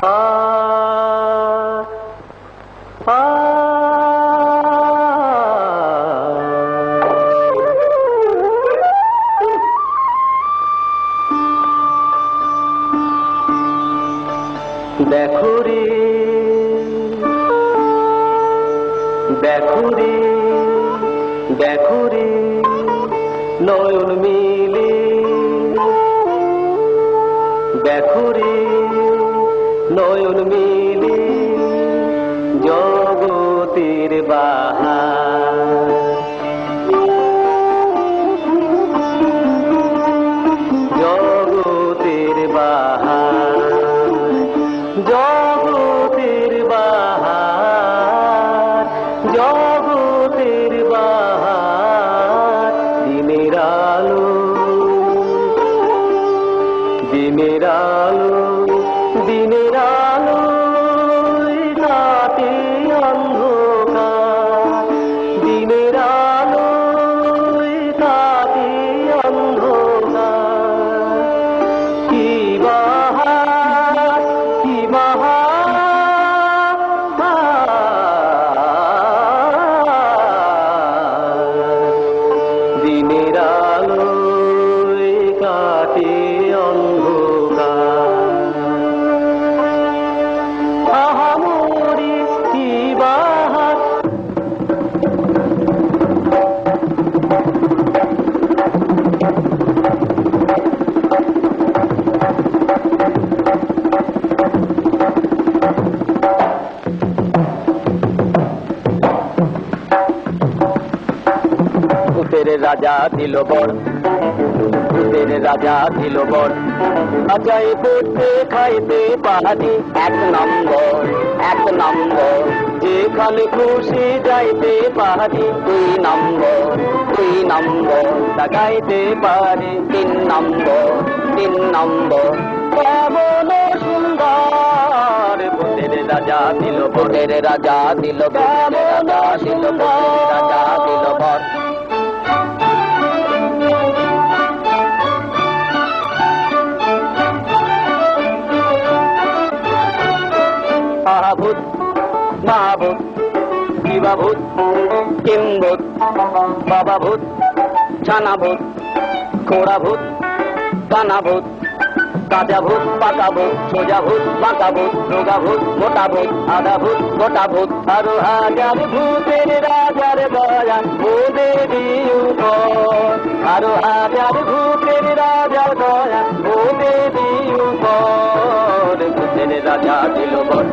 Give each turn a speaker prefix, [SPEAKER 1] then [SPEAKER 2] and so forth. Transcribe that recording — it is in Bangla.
[SPEAKER 1] আ আ দেখো রে দেখো রে দেখো রে নয়ন মিলে দেখো রে নয়ন মিলে জগতের বাহার জগতের বাহার জগতের বাহার জগতের বাহার দিনের আলো দিনের আলো দিনের আলো কাটে অন্ধকার দিনের আলো কাটে অন্ধকার কি বাহার কি দিনের আলো কাটে অন্ধকার আহামরি কি বাহার ভূতের রাজা দিল বর ভূতের রাজা দিল বর আজাই পড়তে খাইতে পারি এক নম্বর যেখানে খুশি যাইতে পারি দুই নম্বর গাইতে পারি তিন নম্বর কেমন সুন্দর ভূতের রাজা দিল ভূতের রাজা দিল কেমন সুন্দর রাজা দিল বর ভূত মহাভূত শিবাভূত কিম্ভূত বাবাভূত ছানাভূত খোড়াভূত কানাভূত কাজাভূত পাকাভূত সোজাভূত বাঁকাভূত রোগাভূত মোটাভূত আধাভূত গোটাভূত আরো হাজার ভূতের রাজার দয়া ও দেবী উপর আরো হাজার ভূতের রাজার দয়া ও দেবী উপর ভূতের রাজা দিল বর